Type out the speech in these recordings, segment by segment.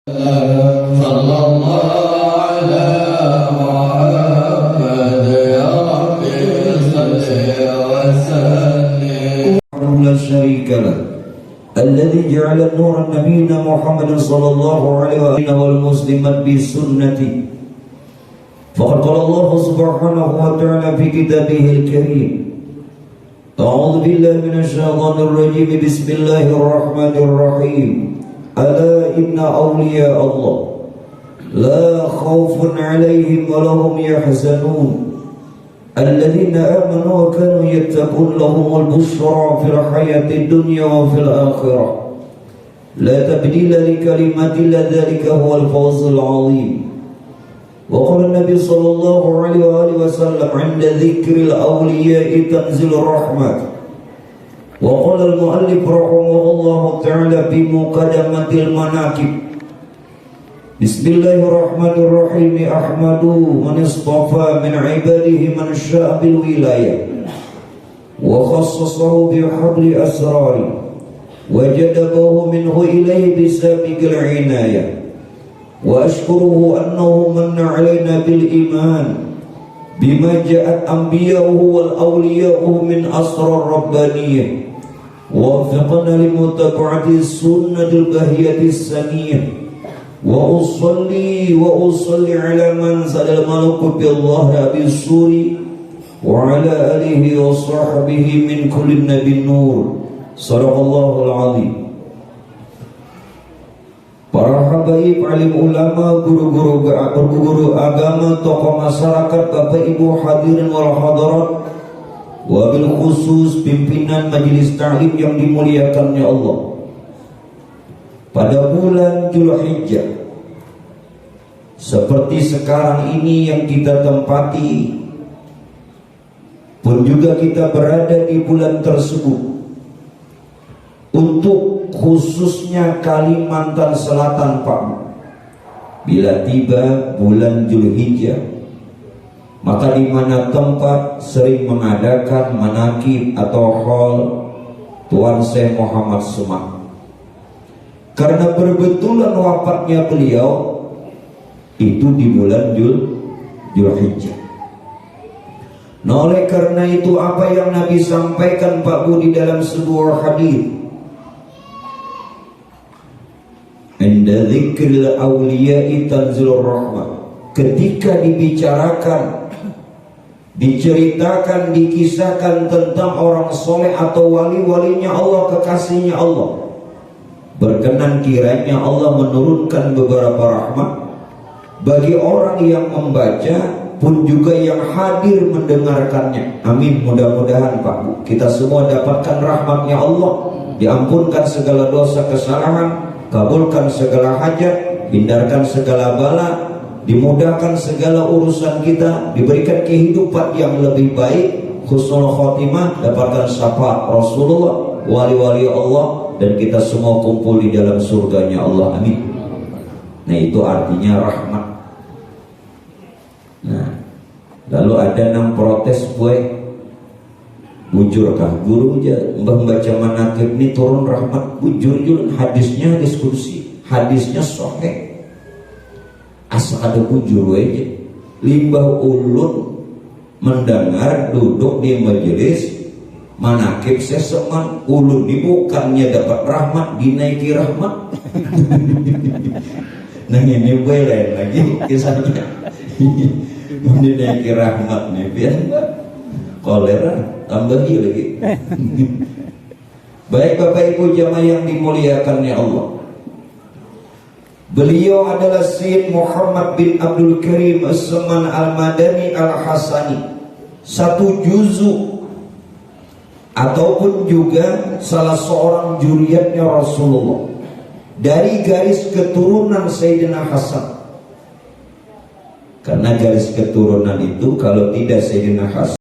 صلى الله على محمد يا ربي صل وسلم. لا شريك له الذي جعل النور نبينا محمد صلى الله عليه وسلم والمسلمات بسنته. فقد قال الله سبحانه وتعالى في كتابه الكريم: أعوذ بالله من الشيطان الرجيم، بسم الله الرحمن الرحيم. ألا إن أولياء الله لا خوف عليهم ولا هم يحزنون الذين آمنوا وكانوا يتقون لهم البشرى في الحياة الدنيا وفي الآخرة لا تبديل لكلمات الله ذلك هو الفوز العظيم. وقال النبي صلى الله عليه وآله وسلم: عند ذكر الأولياء تنزل الرحمة. وقال المؤلف رحمه الله تعالى في مقدمة المناقب: بسم الله الرحمن الرحيم. أحمد من اصطفى من عباده من شاء بالولاية وخصصه بحبل أسراره وجذبه منه إليه بسابق العناية. وأشكره أنه من علينا بالإيمان بما جاءت أنبياؤه والأولياؤه من أسرار ربانية، ووفقنا لمتابعة السنة البهية السنية. وأصلي على من زال الملك بالله أبي السوري وعلى آله وصحبه من كل النبي النور. صدق الله العظيم. Para habaib, alim ulama, guru-guru agama, tokoh masyarakat, bapak ibu hadirin wal hadirat, wabil khusus pimpinan majelis ta'lim yang dimuliakannya Allah. Pada bulan Dzulhijjah seperti sekarang ini yang kita tempati, pun juga kita berada di bulan tersebut. Untuk khususnya Kalimantan Selatan, Pak, bila tiba bulan Dzulhijjah, maka di mana tempat sering mengadakan manakib atau haul Tuan Syekh Muhammad Semak, karena berbetulan wafatnya beliau itu di bulan Dzulhijjah. Nah, oleh karena itu apa yang Nabi sampaikan, Pak Bu, di dalam sebuah hadis, inda dzikril awliya'i tanzilur rahmah, ketika dibicarakan, diceritakan, dikisahkan tentang orang soleh atau wali-walinya Allah, kekasihnya Allah, berkenan kiranya Allah menurunkan beberapa rahmat bagi orang yang membaca pun juga yang hadir mendengarkannya. Amin. Mudah-mudahan, Pak, kita semua dapatkan rahmatnya Allah, diampunkan segala dosa kesalahan, kabulkan segala hajat, hindarkan segala bala, dimudahkan segala urusan kita, diberikan kehidupan yang lebih baik, husnul khotimah, dapatkan syafaat Rasulullah, wali-wali Allah, dan kita semua kumpul di dalam surganya Allah. Amin. Nah, itu artinya rahmat. Nah, lalu ada 6 protes, gue bujurkah guru aja membaca manakib ini turun rahmat? Bujur, hadisnya hadis kursi, hadisnya sahih, asal ada bujur aja. Limbah ulun mendengar duduk di majelis manakib seseman, ulun ini bukannya dapat rahmat, dinaiki rahmat. Nah, ini boleh lagi kisahnya. Dinaiki rahmat nih, biar kolera tambah lagi. Baik Bapak Ibu jamaah yang dimuliakannya Allah, beliau adalah Syed Muhammad bin Abdul Karim As-Saman Al-Madani Al-Hasani, satu juzu ataupun juga salah seorang juriyatnya Rasulullah dari garis keturunan Sayyidina Hasan. Karena garis keturunan itu kalau tidak Sayyidina Hasan,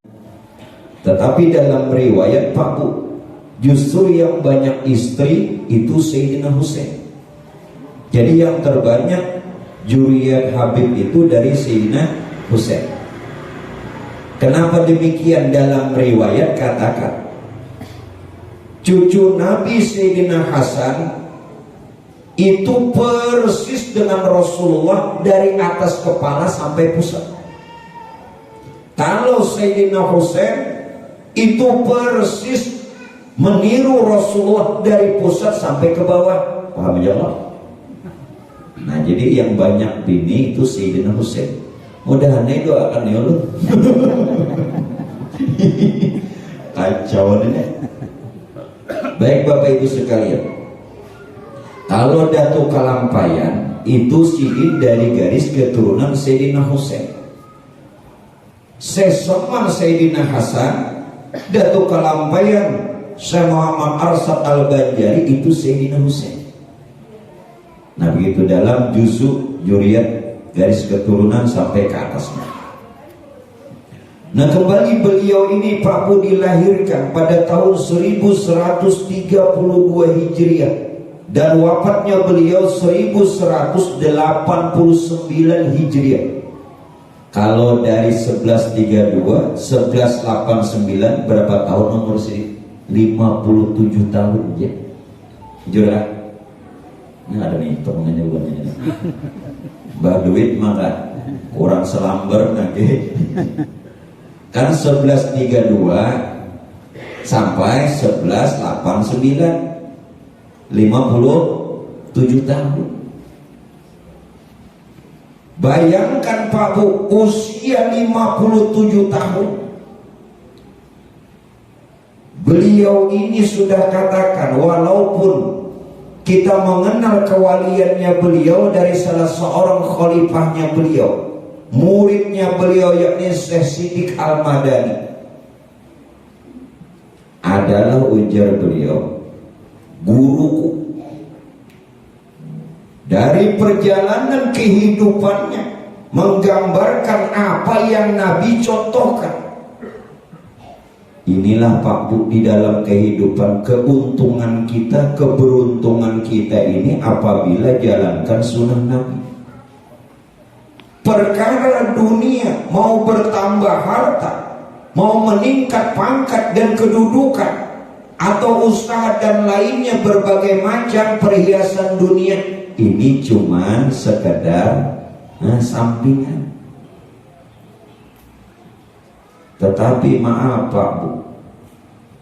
tetapi dalam riwayat Pak Bu, justru yang banyak istri itu Sayyidina Husain. Jadi yang terbanyak juriyat Habib itu dari Sayyidina Husain. Kenapa demikian? Dalam riwayat katakan cucu Nabi Sayyidina Hasan itu persis dengan Rasulullah dari atas kepala sampai pusat. Kalau Sayyidina Husain itu persis meniru Rasulullah dari pusat sampai ke bawah. Paham ya Allah? Nah, jadi yang banyak bini itu Sayyidina Husain. Mudah-mudahan doakan ya Allah. Kacau ini. Baik Bapak Ibu sekalian, kalau Datuk Kalampayan itu silih dari garis keturunan Sayyidina Husain. Seseman Sayyidina Hasan, Datuk Kalampayan Syekh Muhammad Arsyad Al-Banjari itu Sayyidina Husain. Nah begitu dalam juzuk Juriyat garis keturunan sampai ke atasnya. Nah kembali beliau ini Pak Bu dilahirkan pada tahun 1132 Hijriah dan wafatnya beliau 1189 Hijriah. Kalau dari 1132 1189 berapa tahun nomor sini? 57 tahun ya. Jujur kan? Ini ada nih hitungannya bukan ini. Mbak duit maka orang selamber nanti. Kan 1132 sampai 1189 57 tahun. Bayangkan Pak Bu, usia 57 tahun beliau ini sudah katakan, walaupun kita mengenal kewaliannya beliau dari salah seorang khalifahnya beliau, muridnya beliau yakni Syekh Siddiq Al-Madani, adalah ujar beliau guruku. Dari perjalanan kehidupannya menggambarkan apa yang Nabi contohkan. Inilah Pak Bu di dalam kehidupan, keuntungan kita, keberuntungan kita ini apabila jalankan sunnah Nabi. Perkara dunia mau bertambah harta, mau meningkat pangkat dan kedudukan, atau usaha dan lainnya berbagai macam perhiasan dunia, ini cuman sekedar sampingan. Tetapi maaf Pak Bu,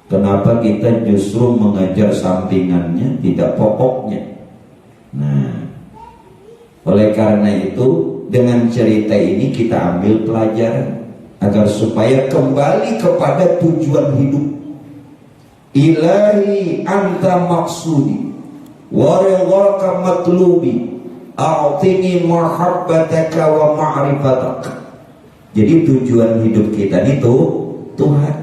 kenapa kita justru mengejar sampingannya, tidak pokoknya? Nah, oleh karena itu dengan cerita ini kita ambil pelajaran agar supaya kembali kepada tujuan hidup. Ilahi anta maksudi wa ridhaka matlubi a'tini mahabbataka wa ma'rifataka. Jadi tujuan hidup kita itu Tuhan.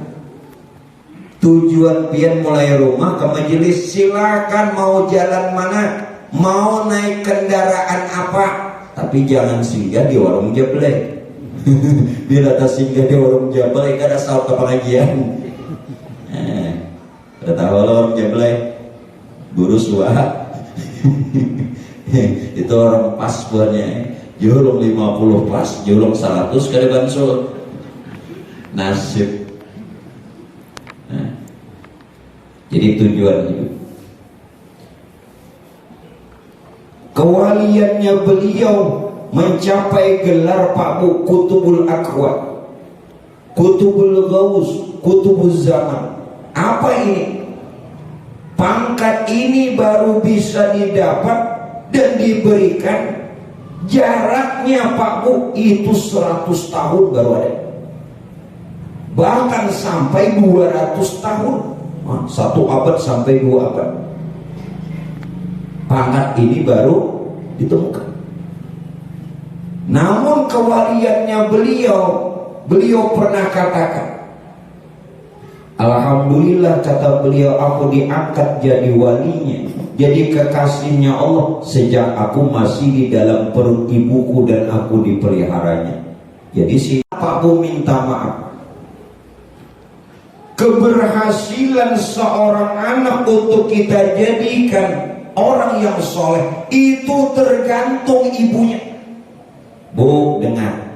Tujuan pian mulai rumah ke majelis, silakan mau jalan mana, mau naik kendaraan apa, tapi jangan singgah di warung jablay. Bila tak singgah di warung jablay kada saat ke pengajian. Tahu warung jablay guru suah. Itu orang pas buahnya. Julung 50 pas, julung 100 kada bansul. Nasib. Nah, jadi tujuan hidup. Kewaliannya beliau mencapai gelar Pak Bu Kutubul Aqwa, Kutubul Ghaus, Kutubul Zaman. Apa ini? Pangkat ini baru bisa didapat dan diberikan, jaraknya Pak Bu itu 100 tahun baru ada, bahkan sampai 200 tahun, 1 abad sampai 2 abad. Pangkat ini baru ditemukan. Namun kewaliannya beliau pernah katakan, alhamdulillah kata beliau, aku diangkat jadi walinya, jadi kekasihnya Allah sejak aku masih di dalam perut ibuku dan aku dipeliharanya. Jadi si Pak Bu minta maaf. Keberhasilan seorang anak untuk kita jadikan orang yang soleh itu tergantung ibunya. Bu, dengar,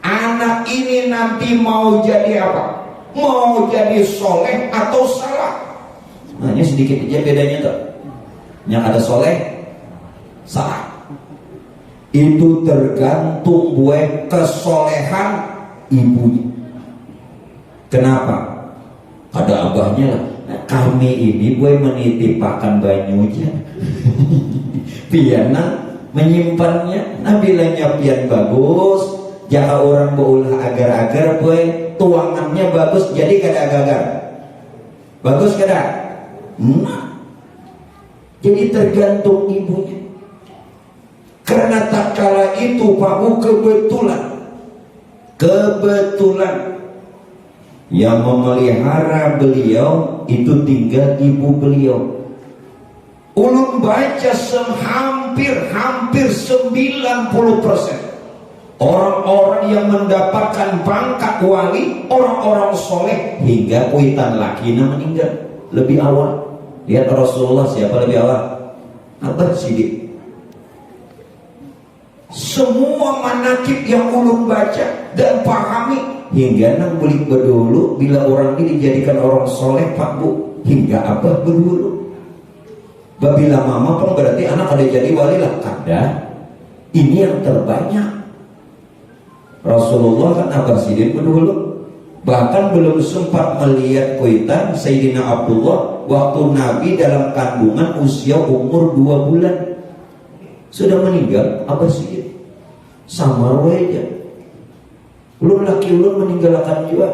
anak ini nanti mau jadi apa? Mau jadi soleh atau salah? Nah, ini sedikit aja bedanya tuh. Yang ada soleh, Salah. Itu tergantung buat kesolehan ibunya. Kenapa? Ada abahnya lah. Kami ini gue menitipkan banyunya. Piana menyimpannya. Nah bilangnya pian bagus. Jika orang berulah agar-agar gue tuangannya bagus. Jadi kada gagal. Bagus kada? Nah. Jadi tergantung ibunya. Karena tak kala itu Pak Bu kebetulan yang memelihara beliau itu tinggal ibu beliau. Ulun baca hampir 90% orang-orang yang mendapatkan pangkat wali, orang-orang soleh hingga kuitan lakinya meninggal lebih awal. Lihat Rasulullah siapa lebih awal? Abah Siddiq. Semua manakib yang ulun baca dan pahami hingga nang bulik berdulu bila orang ini dijadikan orang soleh Pak Bu hingga abah berdulu. Babila mama pun berarti anak ada jadi wali lah kada. Ini yang terbanyak. Rasulullah kan Abah Siddiq berdulu. Bahkan belum sempat melihat kuitan Sayyidina Abdullah waktu Nabi dalam kandungan usia umur 2 bulan. Sudah meninggal Abah Siddiq. Sama aja. Ulun laki ulun meninggalkan juga.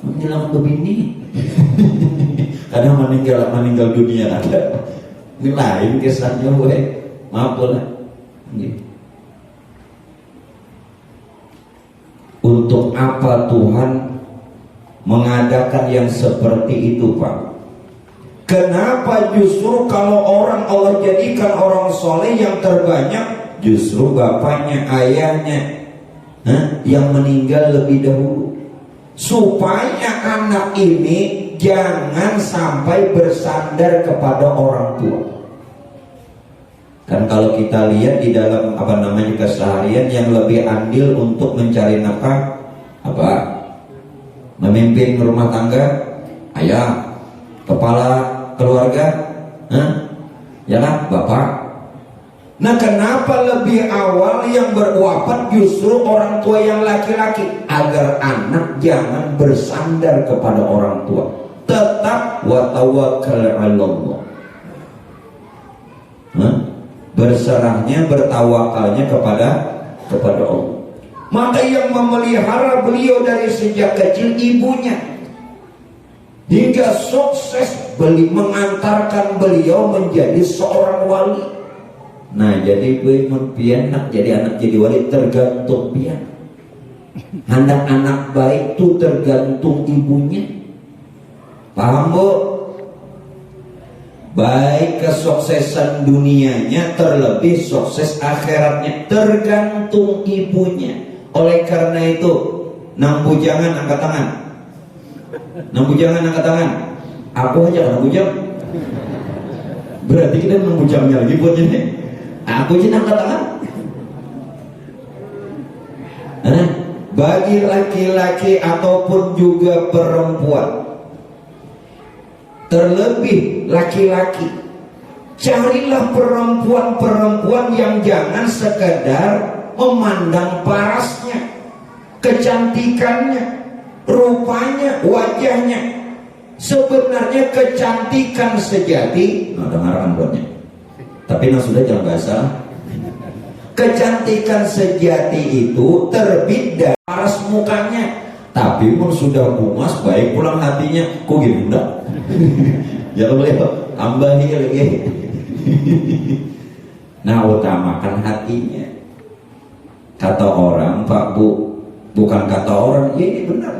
Meninggalkan begini. Kadang meninggal dunia ada. Ini lain kisahnya we. Maaf lah. Untuk apa Tuhan mengadakan yang seperti itu Pak? Kenapa justru kalau orang Allah jadikan orang soleh yang terbanyak justru bapaknya, ayahnya yang meninggal lebih dahulu, supaya anak ini jangan sampai bersandar kepada orang tua. Kan kalau kita lihat di dalam keseharian yang lebih andil untuk mencari nafkah apa? Memimpin rumah tangga, ayah, kepala keluarga, ya kan, bapak. Nah kenapa lebih awal yang berwafat justru orang tua yang laki-laki? Agar anak jangan bersandar kepada orang tua, tetap wa tawakkal 'alallah. Berserahnya, bertawakalnya kepada Allah. Maka yang memelihara beliau dari sejak kecil ibunya, hingga sukses mengantarkan beliau menjadi seorang wali. Nah jadi gue pian nak jadi anak jadi wali tergantung pian. Anak-anak baik itu tergantung ibunya. Paham Bu? Baik kesuksesan dunianya terlebih sukses akhiratnya tergantung ibunya. Oleh karena itu, nang bujangan angkat tangan. Nang bujangan angkat tangan. Aku aja nang bujang. Berarti kita nang bujangnya lagi buat ini. Aku aja angkat tangan. Bagi laki-laki ataupun juga perempuan, terlebih laki-laki, carilah perempuan-perempuan yang jangan sekedar memandang parasnya, kecantikannya, rupanya, wajahnya. Sebenarnya kecantikan sejati, dengarkan buatnya. Tapi sudah jangan bahasa. Kecantikan sejati itu terbit dari paras mukanya. Tapi pun sudah bumas baik pulang hatinya. Kok gitu enggak? Ya boleh tambahi lagi. Nah utamakan hatinya. Kata orang Pak Bu, bukan kata orang, ya ini benar.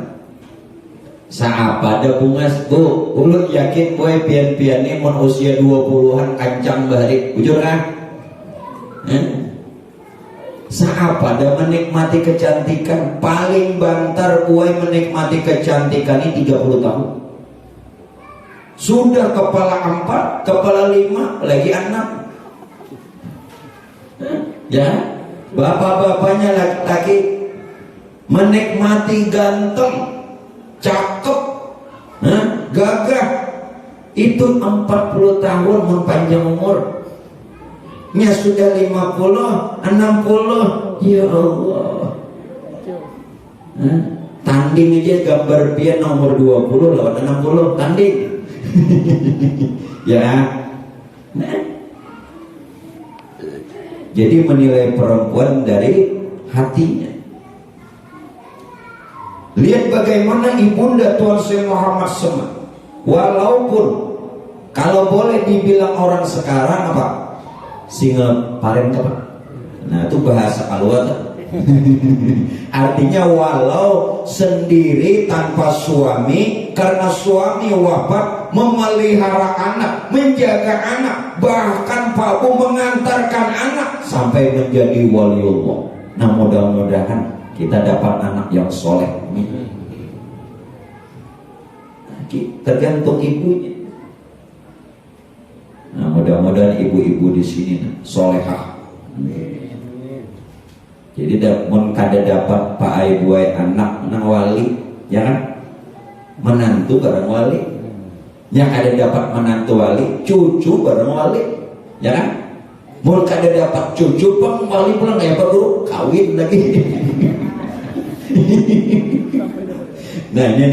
Saapa ada bungas Bu, ulun yakin boy pian-pian ini mon usia 20-an kancang balik, bujur kan? Saapa ada menikmati kecantikan, paling bantar boy menikmati kecantikan ini 30 tahun. Sudah kepala 4, kepala 5, lagi 6. Ya, bapak-bapaknya laki-laki menikmati ganteng, cakep, gagah, itu 40 tahun mempanjang umur. nya sudah 50, 60, ya Allah. Tanding aja gambar pian nomor 20 lawan 60 tanding. Ya. Jadi menilai perempuan dari hatinya. Lihat bagaimana ibunda Tuhan Syekh Muhammad SAW. Walaupun kalau boleh dibilang orang sekarang apa? Single parent apa? Nah itu bahasa keluar. Artinya walau sendiri tanpa suami, karena suami wafat, memelihara anak, menjaga anak, bahkan Pak Bu mengantarkan anak sampai menjadi waliullah. Nah mudah-mudahan kita dapat anak yang soleh. Tergantung ibunya. Nah mudah-mudahan ibu-ibu di sini solehah. Jadi mun kada dapat pak ai buai anak nang wali, ya kan? Menantu bareng wali. Yang kada dapat menantu wali, cucu bareng wali, ya kan? Mun kada dapat cucu pun wali pulang kayak apa guru? Kawin lagi. Nah ini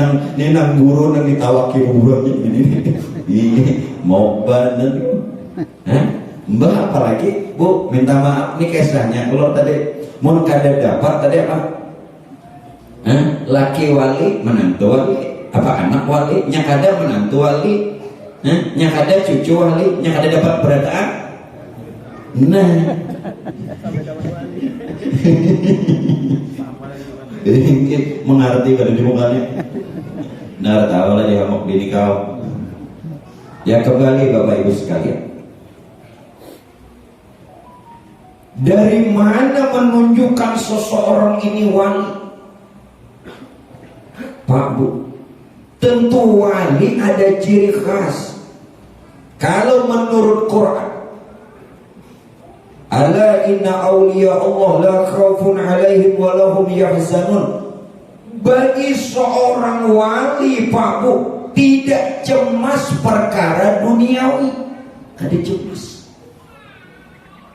nang guru nang ditawaki burunya ini mau banget. Mbak apalagi Bu minta maaf nih kisahnya kalau tadi mun kada dapat tadi apa? Laki wali, menantu wali, apa anak wali, nya kada menantu wali, nya kada cucu wali, nya kada dapat berataan. Nah, mengerti kada di mukanya. Nah, tahu lah dia mau bini kau. Ya kembali Bapak Ibu sekalian. Dari mana menunjukkan seseorang ini wali? Pak Bu, tentu wali ada ciri khas. Kalau menurut Quran, ala inna awliya Allah la khawfun alaihim wa lahum yahzanun. Bagi seorang wali Pak Bu, tidak cemas perkara duniawi. Ada cemas.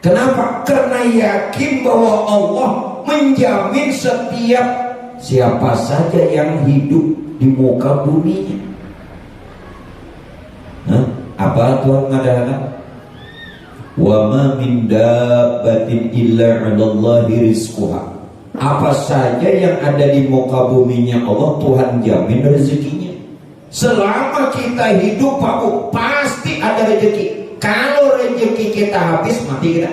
Kenapa? Karena yakin bahwa Allah menjamin setiap siapa saja yang hidup di muka bumi. Apa Tuhan mengatakan? Wa ma min dabbatin illa 'alallahi rizquha. Apa saja yang ada di muka buminya Allah, Tuhan jamin rezekinya. Selama kita hidup Pak Bu, pasti ada rezeki. Kalau rezeki kita habis, mati kita.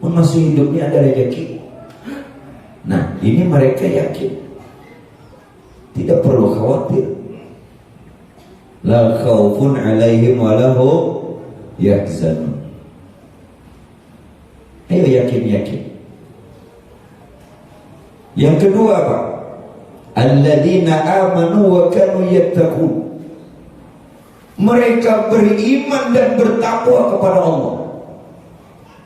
Masih hidupnya ada rezeki. Nah, ini mereka yakin. Tidak perlu khawatir. La khaufun alaihim wa lahum yahzanun. Ayo yakin. Yang kedua apa? Alladzina amanu wa kanu yattaqun. Mereka beriman dan bertakwa kepada Allah.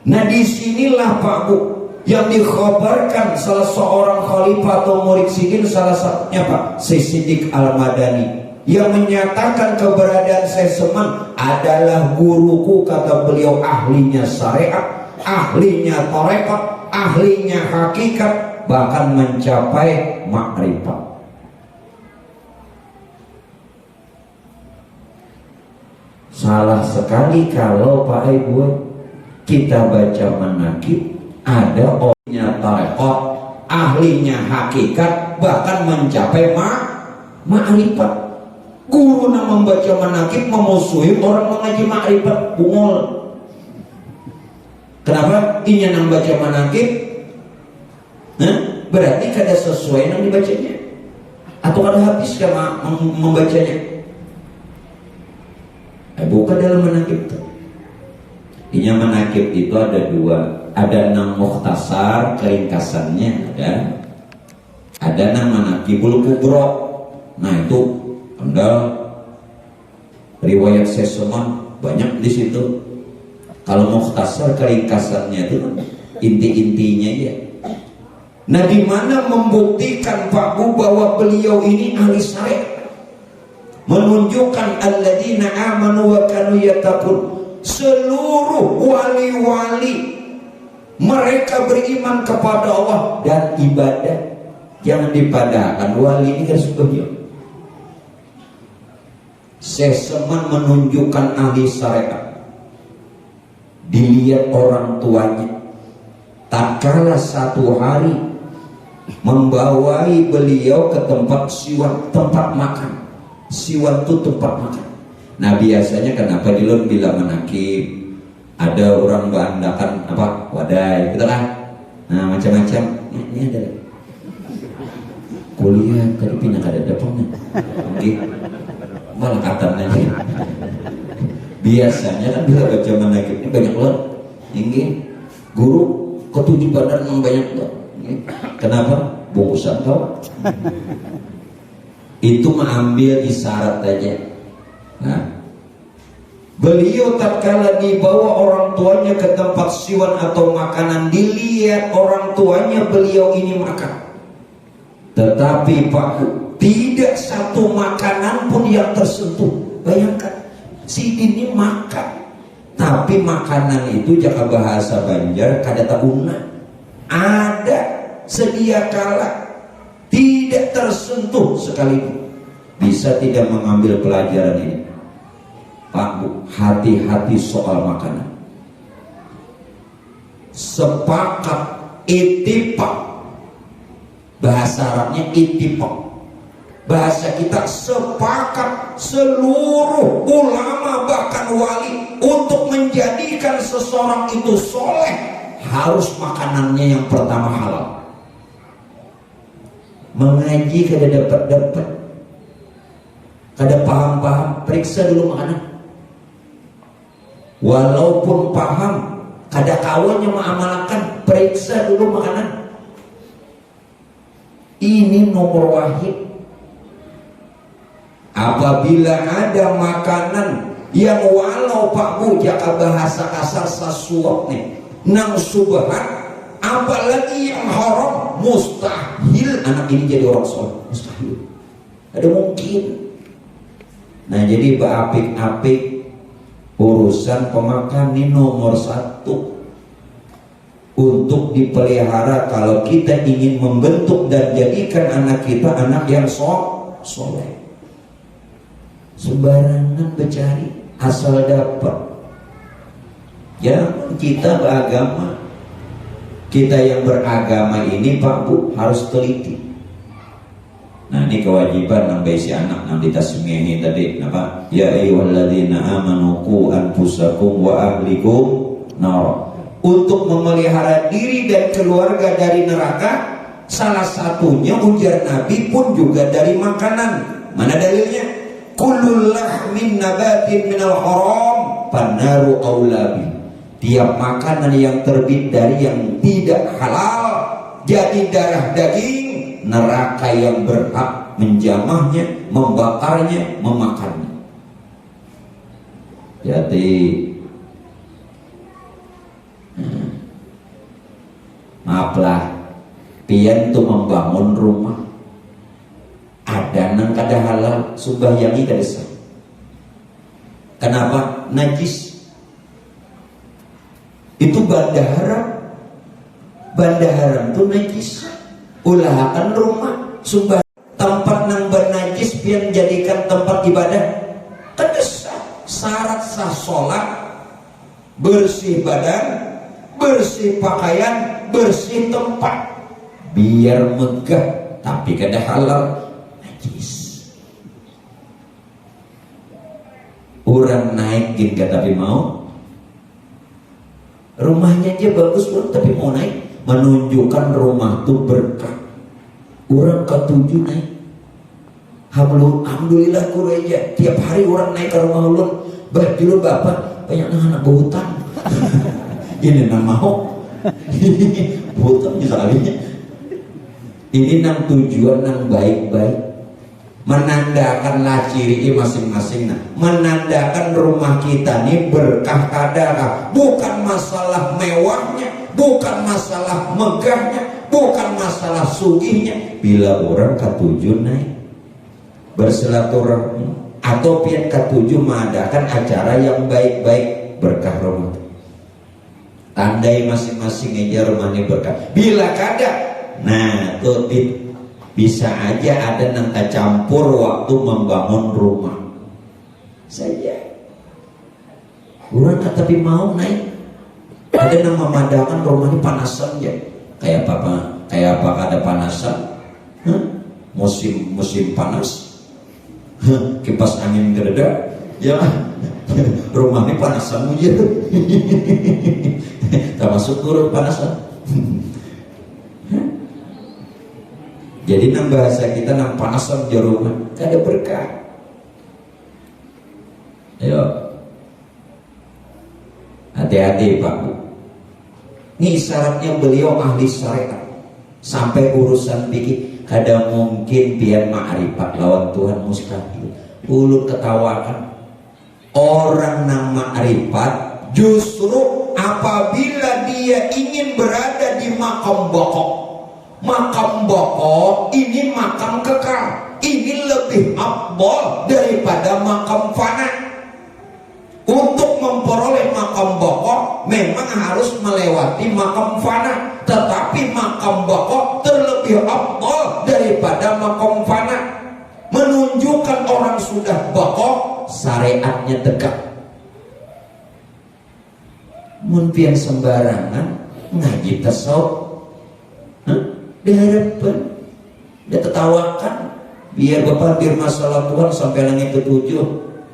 Nah disinilah Pak Bu yang dikhabarkan salah seorang khalifah atau murid sidin, salah satunya Pak Siddiq Al-Madani, yang menyatakan keberadaan saya Seman adalah guruku, kata beliau, ahlinya syariat, ahlinya tarekat, ahlinya hakikat, bahkan mencapai makrifat. Salah sekali kalau Pak Ibu kita baca manaqib ada orangnya tarekat, ahlinya hakikat, bahkan mencapai makrifat. Guru yang membaca manaqib memusuhi orang mengaji makrifat, bungol. Kenapa? Inya yang baca manaqib berarti kada sesuai yang dibacanya, atau kada habis kama membacanya. Bukan dalam manaqib itu. Inya manaqib itu ada dua, ada nang mukhtasar keringkasannya, ada nang manaqibul kubra. Nah itu Anda riwayat seseman banyak di situ. Kalau mukhtasar keringkasannya itu inti-intinya ya. Nah di mana membuktikan Pak Bu bahwa beliau ini ahli syariat, menunjukkan alladzina amanu wa kanu yattaqun. seluruh wali-wali mereka beriman kepada Allah dan ibadah. Jangan dipadahkan wali ini kan sebetulnya seseman menunjukkan ahli syariat, dilihat orang tuanya, tak kalah satu hari membawai beliau ke tempat siwan, tempat makan. Siwan itu tempat makan. Nah biasanya kenapa dilun bila menakib ada orang berandakan apa wadai gitu kan, nah macam-macam. Ini ada kuliah tadi pindah ada depannya, oke malah katanya. Biasanya kan bila baca menakib ini banyak banget, ingin guru ketujuh badan memang banyak banget. Kenapa? Bungkusan kau itu mengambil isyarat aja. Nah, beliau tatkala dibawa orang tuanya ke tempat siwan atau makanan, dilihat orang tuanya beliau ini makan, tetapi Pak, tidak satu makanan pun yang tersentuh. Bayangkan si ini makan, tapi makanan itu jaka bahasa Banjar kada tauna, ada sedia kala tidak tersentuh sekalipun. Bisa tidak mengambil pelajaran ini Pak Bu, hati-hati soal makanan. Sepakat, ittifaq, bahasa Arabnya ittifaq, bahasa kita sepakat seluruh ulama bahkan wali untuk menjadikan seseorang itu soleh harus makanannya yang pertama halal. Mengaji kada dapat, kada paham-paham, periksa dulu makanan. Walaupun paham, kada kawannya mengamalkan, periksa dulu makanan. Ini nomor wahid. Apabila ada makanan yang walau Pak Bu jaka bahasa kasar sasuap nih nang subhat, apalagi yang haram, mustahil anak ini jadi orang soleh, mustahil. Ada mungkin. Nah jadi apik-apik urusan pemakan ini nomor satu untuk dipelihara kalau kita ingin membentuk dan jadikan anak kita anak yang soleh. Sembarangan bercari asal dapat. Jangan kita beragama. Kita yang beragama ini Pak Bu harus teliti. Nah ini kewajiban nambai si anak nanti tasmihi tadi apa? Ya ayyuhalladzina amanu qu anfusakum wa ahlikum nar. Untuk memelihara diri dan keluarga dari neraka, salah satunya ujar Nabi pun juga dari makanan. Mana dalilnya? Kullul lahmin nabatin minal haram fannaru aulabi. Tiap makanan yang terbit dari yang tidak halal jadi darah daging, neraka yang berhak menjamahnya, membakarnya, memakannya. Jadi maaflah, pian tuh membangun rumah ada nang kada halal, sumbayangnya kada sah. Kenapa? Najis. Itu banda haram itu najis. Usahakan rumah sumbah tempat nang bernajis pian jadikan tempat ibadah kada sah. Syarat sah sholat, bersih badan, bersih pakaian, bersih tempat, biar megah, tapi kada halal, najis. Orang naik gini tapi mau, rumahnya aja bagus pun tapi mau naik, menunjukkan rumah tuh berkah. Orang ketujuh naik, alhamdulillah kureja tiap hari orang naik ke rumah ulun. Bah dulu bapak banyak anak berhutang. Ini nang mau hutang misalnya. Ini nang tujuan nang baik-baik, menandakanlah ciri masing-masing. Nah, menandakan rumah kita ini berkah kadang, bukan masalah mewahnya, bukan masalah megahnya, bukan masalah sugihnya. Bila orang ketujuh naik bersilaturahmi atau pihak ketujuh mengadakan acara yang baik-baik, berkah rumah. Tandai masing-masing aja rumah ini berkah. Bila kada, nah tuh bisa aja ada yang campur waktu membangun rumah saja. Orang tapi mau naik. Ada yang memandangkan rumah ini panasan ya. Kayak apa ada panasan? Musim panas. Kipas angin gereda. Ya, rumah ini panasan aja. Termasuk turun panasan. Jadi nang bahasa kita nang panasan di rumah, kada berkah. Ayo, hati-hati Pak Bu. Ini syaratnya beliau ahli syariat. Sampai urusan pikir, kada mungkin biar ma'rifat lawan Tuhan mustahil. Ulut ketawakan. Orang nang ma'rifat justru apabila dia ingin berada di makam bokok. Makam bokok ini makam kekal. Ini lebih afdal daripada makam fana. Untuk memperoleh makam bokok memang harus melewati makam fana. Tetapi makam bokok terlebih afdal daripada makam fana. Menunjukkan orang sudah bokok, syariatnya tegak. Mungkin sembarangan ngaji tasawuf, diharapan, dia tertawakan, biar berpandir masalah Tuhan sampai langit ketujuh,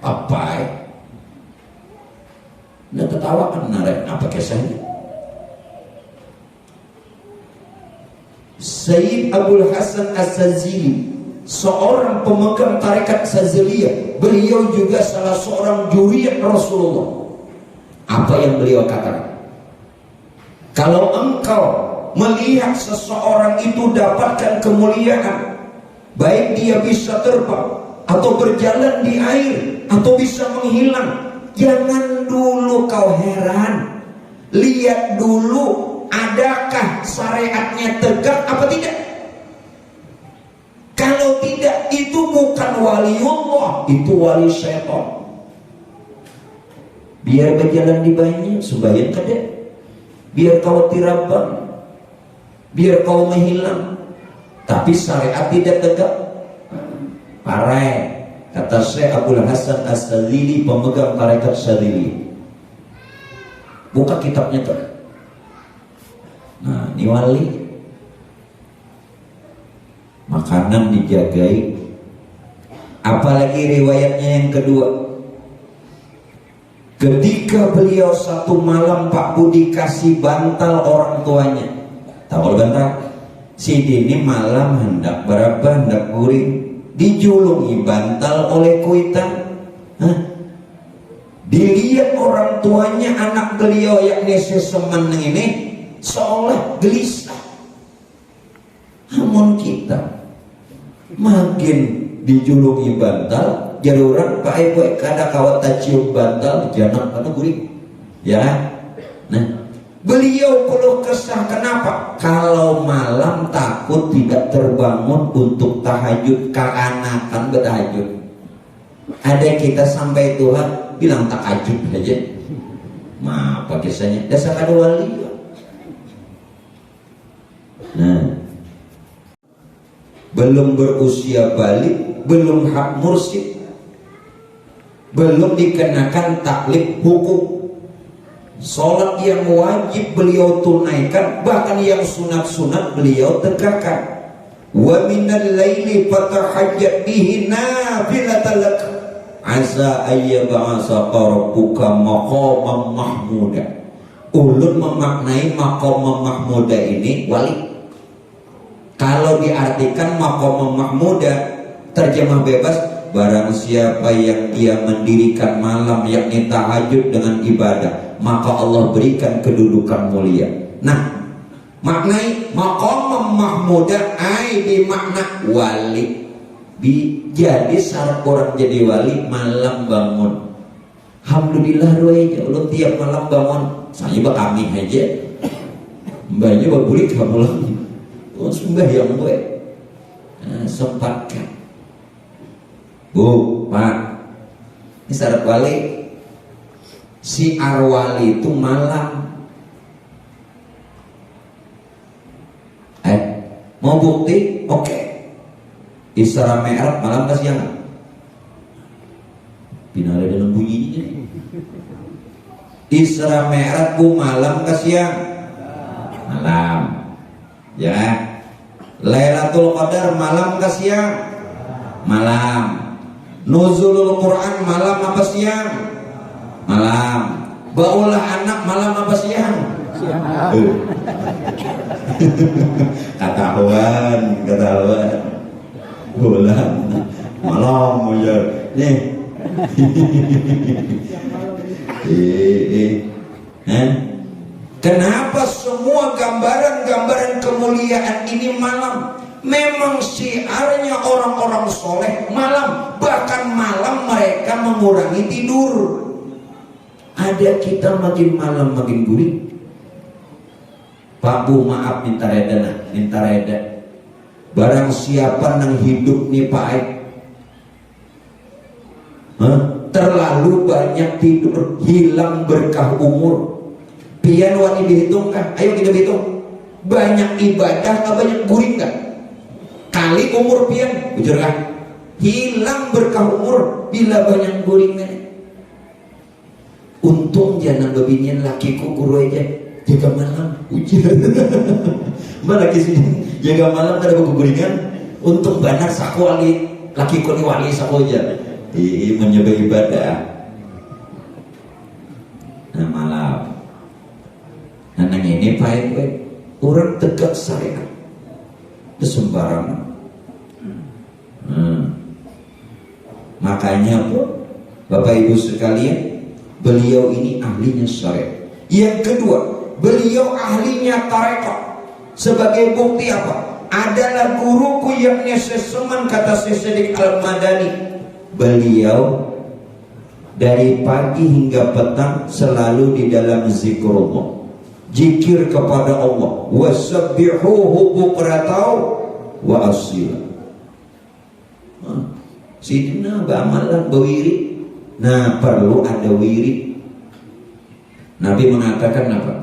apa ya? Dia tertawakan, narek apa kisahnya? Sayyid Abul Hasan As-Sazili, seorang pemegang tarekat Saziliyah, beliau juga salah seorang juriyat Rasulullah. Apa yang beliau katakan? Kalau engkau melihat seseorang itu dapatkan kemuliaan, baik dia bisa terbang atau berjalan di air atau bisa menghilang, jangan dulu kau heran. Lihat dulu, adakah syariatnya tegak apa tidak? Kalau tidak, itu bukan waliullah, itu wali syaitan. Biar berjalan di banyak, sembahyang kada. Biar kau tirabang, biar kau menghilang, tapi syariat tidak tegak. Parai, kata Syekh Abul Hasan As-Sazili, pemegang tarekat Sazili. Buka kitabnya tuh. Nah, ini wali. Makanan dijagai. Apalagi riwayatnya yang kedua. Ketika beliau satu malam Pak Budi kasih bantal orang tuanya. Tahu bantal? Si Dini malam hendak berapa, hendak guring, dijulungi bantal oleh kuitan. Dilihat orang tuanya, anak beliau yakni sesemeneng ini seolah gelisah. Namun kita makin dijulungi bantal, jaruran Pak Ibu kada kawat cium bantal jangan pada guring. Ya. Nah, beliau keluh kesah kenapa? Kalau malam takut tidak terbangun untuk tahajud, keanakan bertahajud. Ada kita sampai Tuhan bilang tahajud aja. Apa kisahnya? Dasar ada wali. Nah, belum berusia balik, belum hak mursyid, belum dikenakan taklif hukum. Sholat yang wajib beliau tunaikan, bahkan yang sunat-sunat beliau tegakkan. Wa minal laili fatahajjat bihi nafilatan lak asa ayyab'asa rabbuka maqaman mahmuda. Ulun memaknai maqam mahmuda ini wali. Kalau diartikan maqam mahmuda, terjemah bebas, barang siapa yang dia mendirikan malam yakni tahajud dengan ibadah, maka Allah berikan kedudukan mulia. Nah, maknai maqam mahmuda ai di makna wali. Jadi syarat orang jadi wali malam bangun. Alhamdulillah roynya ulun tiap malam bangun. Saya kami aja. Mbaknya baburik kamu lagi. Oh, sembahyang gue. Nah, sempatkan. Bu, Pak, ini syarat wali. Si Arwali itu malam. Mau bukti? Oke. Isra Mi'raj malam ke siang? Bina ada dalam bunyinya. Isra Mi'raj bu malam ke siang? Malam. Ya. Lailatul Qadar malam ke siang? Malam. Nuzulul Quran malam apa siang? Malam. Baulah anak malam apa siang? Siang. Ketahuan. Bulan malam aja. Nih. Kenapa semua gambaran-gambaran kemuliaan ini malam? Memang syiarnya orang-orang soleh malam. Bahkan malam mereka mengurangi tidur. Ada kita makin malam makin gurih. Pak Bu maaf minta reda. Barang siapa nang hidup nih Pak terlalu banyak tidur, hilang berkah umur. Pian wani dihitung kan? Ayo kita hitung. Banyak ibadah nggak banyak guring nggak? Kali umur pian, bujur kan? Hilang berkah umur bila banyak guringnya. Untung jangan bebinian lakiku guru aja jaga malam ujian. Mbak laki sini jaga malam ada keguringan. Untung benar sakwali lakiku ni wali sakoja. Menyebab ibadah. Nah malam. Nah ini baik orang tegak syariat sembarangan. Makanya Bapak Ibu sekalian, beliau ini ahlinya syariat. Yang kedua, beliau ahlinya tarekat. Sebagai bukti apa? Adalah guruku yakni Seseman, kata Syekh Al-Madani. Beliau dari pagi hingga petang selalu di dalam zikrullah, zikir kepada Allah. Wasabbihuhu bukratan wa asila. Sidina bamalan berwirid. Nah perlu ada wirid. Nabi mengatakan apa?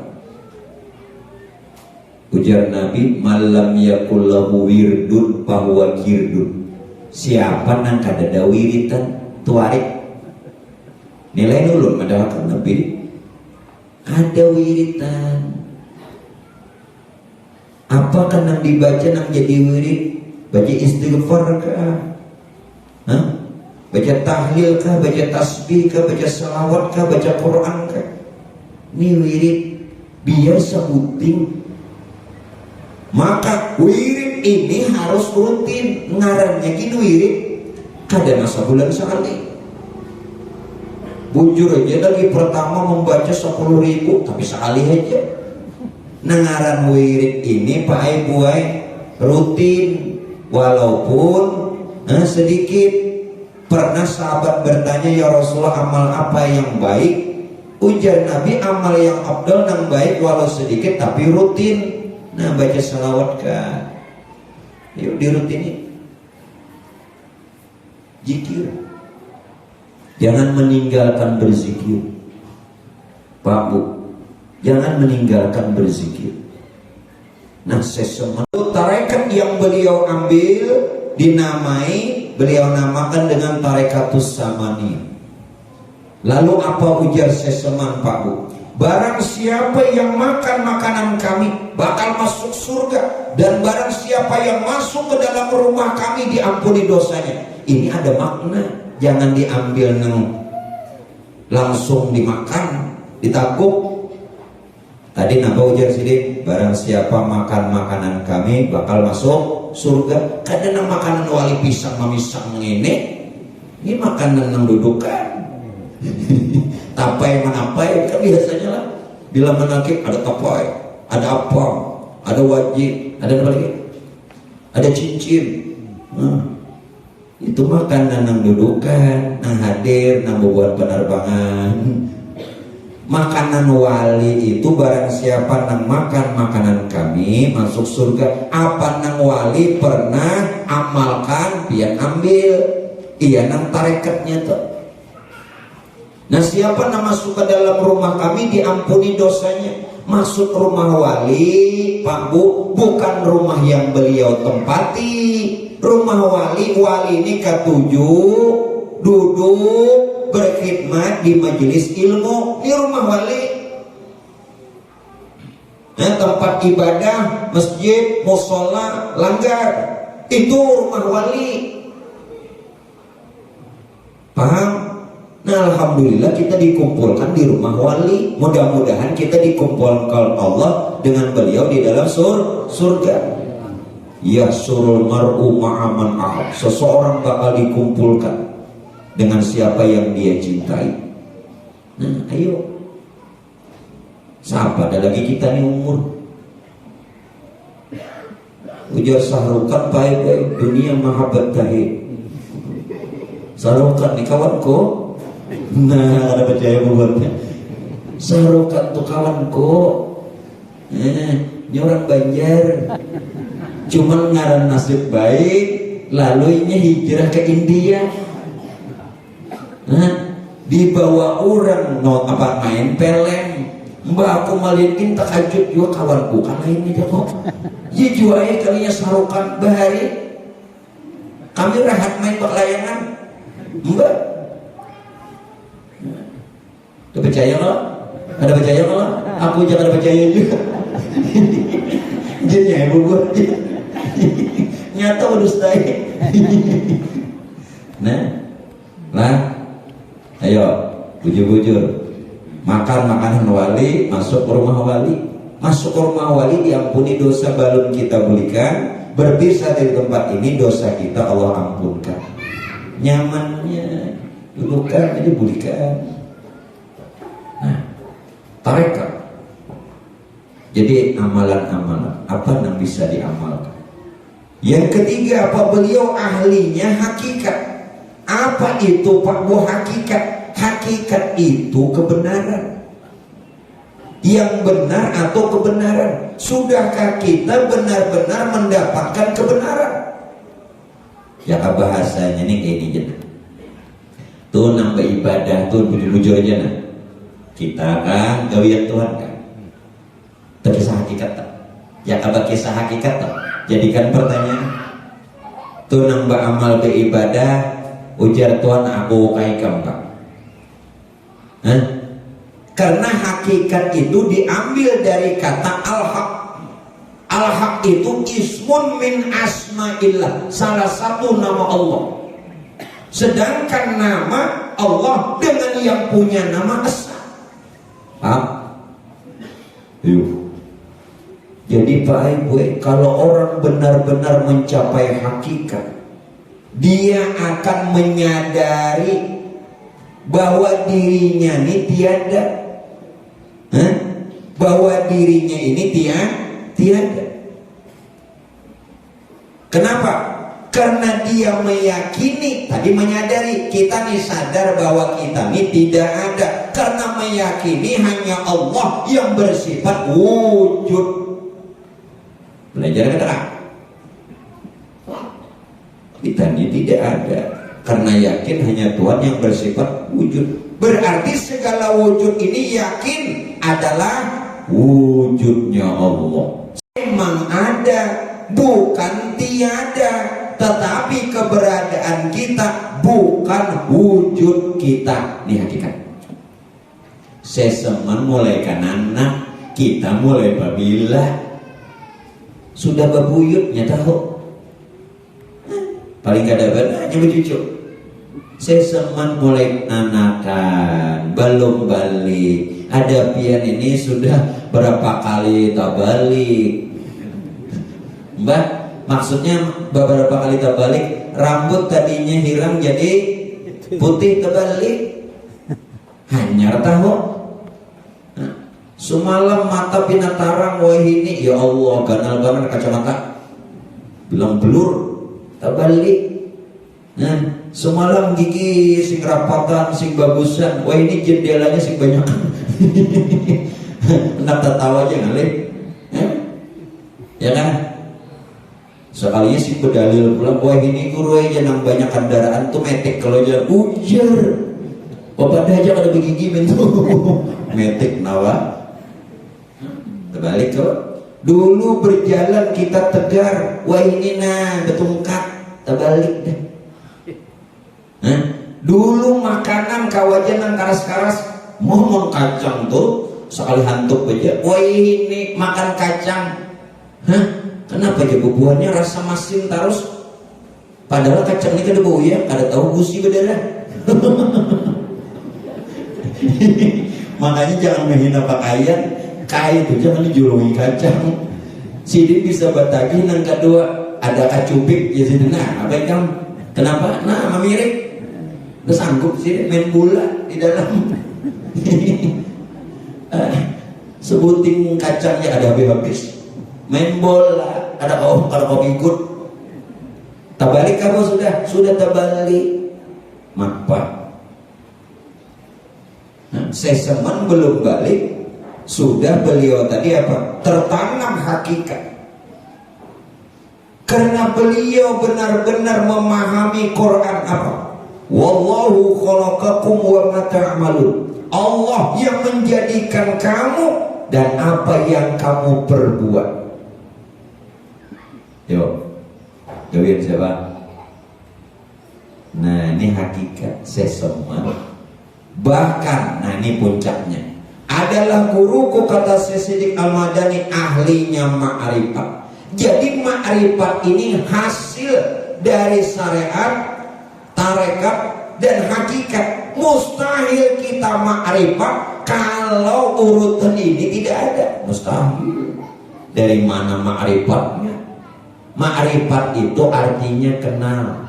Ujar Nabi, malam yakullahu wirdun bahwa kirdun. Siapa nang kadada wiritan tuarik nilai nulun mendapatkan Nabi. Ada wiritan. Apakah nang dibaca nang jadi wirid? Baca istighfar kah? Baca tahlil kah? Baca tasbih kah? Baca salawat kah? Baca Quran kah? Ini wirid biasa puting. Maka wirid ini harus rutin. Ngarannya gini wirid kada masa bulan sekali. Bujur aja lagi pertama membaca 10.000 tapi sekali aja. Ngaran wirid ini Pak Ibuai rutin walaupun sedikit. Pernah sahabat bertanya, ya Rasulullah amal apa yang baik? Ujar Nabi, amal yang afdal yang baik walau sedikit tapi rutin. Nah baca salawat kan, yuk dirutinin. Zikir, jangan meninggalkan berzikir. Pak Bu, jangan meninggalkan berzikir. Nah sesemua tarekat yang beliau ambil dinamai, beliau namakan dengan Tarekatus Samaniyah. Lalu apa ujar Seseman Pak Bu? Barang siapa yang makan makanan kami bakal masuk surga, dan barang siapa yang masuk ke dalam rumah kami diampuni dosanya. Ini ada makna, jangan diambil langsung dimakan, ditakuk. Tadi napa ujar sidik? Barang siapa makan makanan kami bakal masuk surga. Kadang makanan wali pisang mamisang ini makanan yang dudukan. Tapai menapai kan biasanya lah. Bila menakik ada tapai, ada apa, ada wajib, ada apa lagi? Ada cincin. Itu makanan yang dudukan, yang hadir, yang membuat penerbangan. Makanan wali itu barang siapa nang makan makanan kami masuk surga. Apa nang wali pernah amalkan dia ambil, iya nang tarekatnya tuh. Nah, siapa yang masuk ke dalam rumah kami diampuni dosanya. Masuk rumah wali, Pak Bu, bukan rumah yang beliau tempati. Rumah wali ini ketujuh duduk berkhidmat di majelis ilmu di rumah wali. Nah, tempat ibadah, masjid, musola, langgar, itu rumah wali. Paham? Nah, alhamdulillah kita dikumpulkan di rumah wali. Mudah-mudahan kita dikumpulkan Allah dengan beliau di dalam surga. Ya surul mar'u ma'aman ahab. Seseorang bakal dikumpulkan dengan siapa yang dia cintai. Nah, ayo. Siapa ada lagi kita nih umur? Ujar Sahrukan baik-baik dunia mahabbat tahid. Sahrukan nih kawanku. Nah, ada percaya buatnya. Sahrukan tuh kawanku. Ini orang Banjar. Cuman ngaran nasib baik, lalunya hijrah ke India. Nah, dibawa orang main peleng. Mbak aku malikin takajud juga kawanku. Kan ini dia kok. Ya jualnya kalinya Sahrukan bahari. Kami rahat main layangan. Mbak. Ada percaya nggak? Ada percaya nggak? Aku jangan ada percaya juga. Jadi ibu gue nyata udah stay. Nah, lah, ayo bujur-bujur makan makanan wali, masuk ke rumah wali. Masuk ke rumah wali diampuni dosa belum kita belikan. Berpisah dari tempat ini dosa kita Allah ampunkan. Nyamannya dulu kan aja belikan. Nah, tarekat. Jadi amalan-amalan apa yang bisa diamalkan? Yang ketiga, apa beliau ahlinya hakikat. Apa itu Pak Bu hakikat? Hakikat itu kebenaran. Yang benar atau kebenaran. Sudahkah kita benar-benar mendapatkan kebenaran? Ya bahasanya nih kayak gini. Tuh nambah ibadah tuh bujur-bujur aja nah. Kita kan gawian Tuhan kan. Kisah hakikat tak? Ya kabar kisah hakikat tak? Jadikan pertanyaan. Tuh nambah amal beribadah, ujar Tuhan aku kaikam Pak. Hah? Karena hakikat itu diambil dari kata al-haq. Al-haq itu ismun min asma'illah, salah satu nama Allah. Sedangkan nama Allah dengan yang punya nama Esa. Paham? Yuk. Jadi Pak Ibu, kalau orang benar-benar mencapai hakikat, dia akan menyadari bahwa dirinya ini tiada. Bahwa dirinya ini tiada. Kenapa? Karena dia meyakini, tadi menyadari, kita nih sadar bahwa kita ini tidak ada. Karena meyakini hanya Allah yang bersifat wujud. Belajar kata kita ini tidak ada. Karena yakin hanya Tuhan yang bersifat wujud. Berarti segala wujud ini yakin adalah wujudnya Allah. Memang ada, bukan tiada. Tetapi keberadaan kita bukan wujud kita. Ini hakikat. Seseman mulai kanan, kita mulai babila. Sudah babuyutnya tahu. Paling kada benar aja bercucuk. Seseman mulai anakan, belum balik. Ada pian ini sudah berapa kali tak balik. Mbak, maksudnya beberapa kali tak balik. Rambut tadinya hilang jadi putih terbalik. Hanyar tahu. Semalam mata pinatarang wah ini ya Allah ganal-ganal kacamata bilang blur terbalik. Nah semalam gigi sing rapatan sing bagusan wah ini jendelanya sing banyak. Enak tertawa aja kali ya kan. Sekalinya sing berdalil pulang wah ini guru aja nang banyak kendaraan tuh metik kalau jalan ujar Bapak aja kada begigi bentuk metik nawa terbalik kok. Dulu berjalan kita tegar, wah ini nah betungkat terbalik deh. Dulu makanan kawajan yang karas-karas mohon kacang tuh sekali hantuk aja, wah ini makan kacang. Kenapa aja bubuhannya rasa masin terus? Padahal kacang ini kada bau ya, kada tahu gusi bedara. Makanya jangan menghina pakaian, kaya itu jangan dijulungi kacang. Sidin bisa batagi nang kedua ada kacubik ya Sidin. Nah, apa yang kenapa? Nah, mirip. Terus sanggup sih main bola di dalam. Sebuting kacangnya ada habis. Main bola ada kalau ikut. Terbalik kamu sudah terbalik. Maka seseman belum balik sudah beliau tadi apa? Tertanam hakikat. Karena beliau benar-benar memahami Quran apa? Wallahu khalaqakum wa ma ta'malun. Allah yang menjadikan kamu dan apa yang kamu perbuat. Yo. Jawab siapa? Nah, ini hakikat seseman. Bahkan, nah ini puncaknya, adalah guruku kata Syekh Al-Madani ahlinya ma'rifat. Jadi ma'rifat ini hasil dari syariat, tarekat dan hakikat. Mustahil kita ma'rifat kalau urutan ini tidak ada. Mustahil. Dari mana ma'rifatnya? Ma'rifat itu artinya kenal.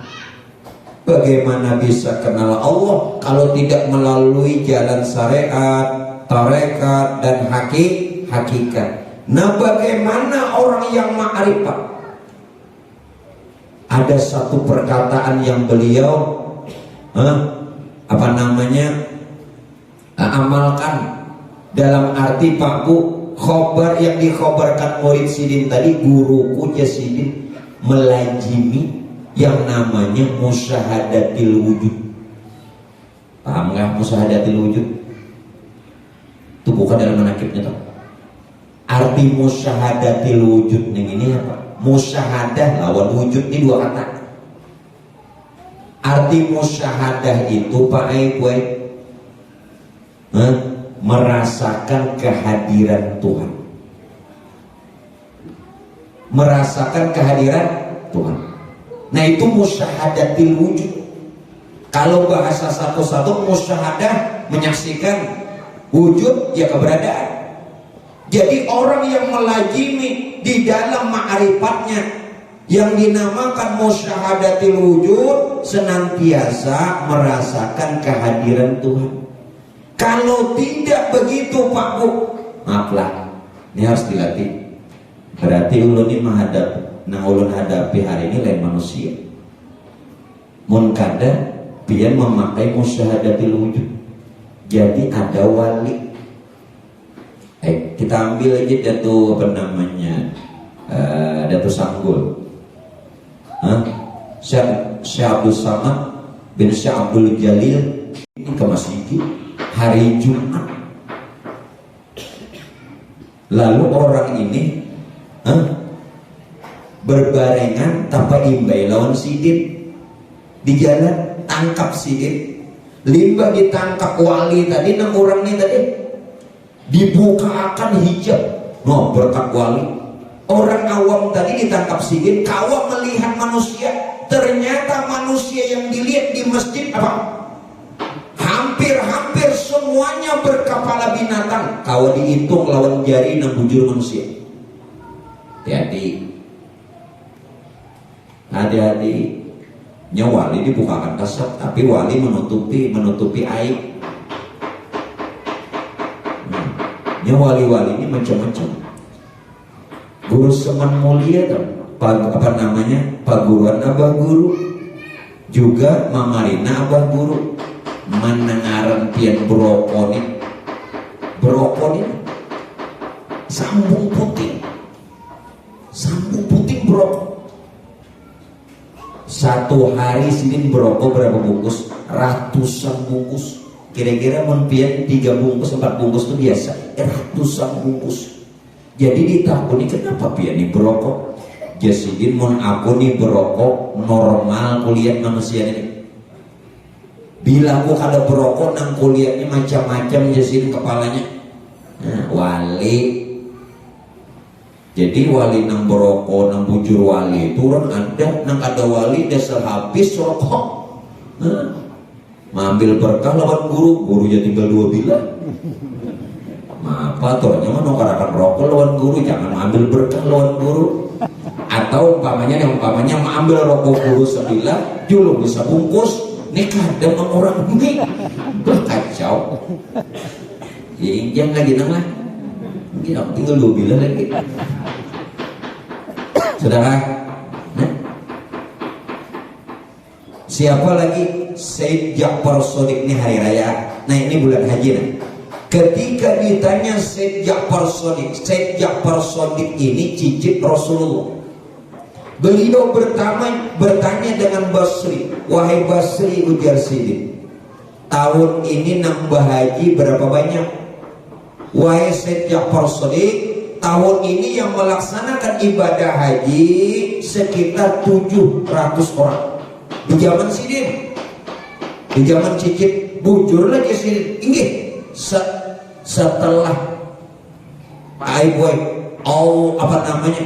Bagaimana bisa kenal Allah kalau tidak melalui jalan syariat, tarekat dan hakikat? Nah, bagaimana orang yang ma'rifat? Ada satu perkataan yang beliau amalkan dalam arti Pak Bu, khobar yang dikhobarkan murid Sidin tadi, guruku Sidin melajimi yang namanya musyahadatil wujud. Paham nggak musyahadatil wujud? Itu bukan dalam manakibnya toh. Arti musyahadatil wujud ini apa? Musyahadah lawan wujud ini dua kata. Arti musyahadah itu Pak Aibwe merasakan kehadiran Tuhan. Merasakan kehadiran Tuhan. Nah itu musyahadatil wujud. Kalau bahasa satu-satu musyahadah menyaksikan, wujud ya keberadaan. Jadi orang yang melajimi di dalam ma'rifatnya yang dinamakan musyahadatil wujud senantiasa merasakan kehadiran Tuhan. Kalau tidak begitu Pak Bu, maaflah, ini harus dilatih. Berarti ulun ini ulun hadapi hari ini lain manusia. Mun kada pian memakai musyahadatil wujud. Jadi ada wali. Kita ambil aja Datu Datu Sanggul. Syekh Abdul Samad bin Syekh Abdul Jalil ini ke masjid hari Jumat. Lalu orang ini berbarengan tanpa imbai lawan Sidin di jalan, tangkap Sidin. Limbah ditangkap wali tadi, 6 orang ini tadi dibukakan hijab, berkat wali. Orang awam tadi ditangkap Sidin, kawa melihat manusia. Ternyata manusia yang dilihat di masjid apa? Hampir semuanya berkepala binatang. Kawa dihitung lawan jari 6 bujur manusia. Hati-hati. Wali dibukakan kasat, tapi wali menutupi aib. Wali-wali ini macam-macam. Guru seman mulia paguruan abah guru, juga mamarina abah guru, menengaran pian brokoni sambung putih brok. Satu hari Sidin berokok berapa bungkus? Ratusan bungkus. kira-kira pian 3 bungkus 4 bungkus itu biasa, ratusan bungkus. Jadi ditakuni kenapa pian nih berokok? Jasidin mun aku nih berokok normal kuliah manusia ini. Bila aku kada berokok nang kuliahnya macam-macam jasidin kepalanya. Nah, wali. Jadi wali nang berokok nang bujur wali itu orang ada, nang ada wali dasar habis rokok. Mengambil berkah lawan gurunya tinggal 2 bilah. Apa tuanya mah nongkarakan rokok lawan guru, jangan ambil berkah lawan guru. Atau umpamanya mengambil rokok guru sebilah, julung bisa bungkus, nikah dengan orang ini, kacau. Ya injang lagi nang lah, tinggal 2 bilah lagi. Saudara, siapa lagi? Said Ja'far Shadiq, ini hari raya. Nah ini bulan haji nih. Ketika ditanya Said Ja'far Shadiq ini cicit Rasulullah. Beliau bertanya dengan Basri, wahai Basri, ujar Siddiq, tahun ini nambah haji berapa banyak? Wahai Said Ja'far Shadiq, tahun ini yang melaksanakan ibadah haji sekitar 700 orang. Di zaman Siddiq, di zaman cicit bujur lagi Siddiq. Inggih, setelah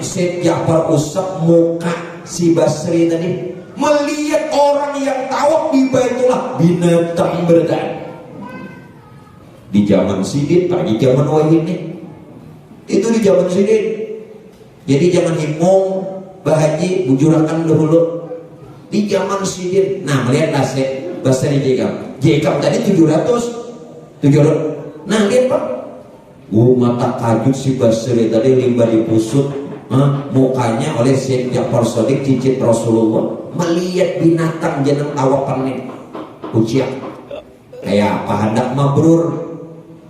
Said Ja'far usap muka si Basri tadi, melihat orang yang tawaf di Baitullah binatang berdan. Di zaman Siddiq, di zaman Wahid itu di zaman Siddiq. Jadi jangan himong bahaji bujurakan dahulu di zaman Siddiq. Nah melihatlah Basri Jekam tadi 700. Nah lihat Pak, mata kajut si Basri tadi limbah dipusut mukanya oleh Said Ja'far Shadiq cicit Rasulullah, melihat binatang jeneng tawapan nih uciak kayak apa hendak mabrur.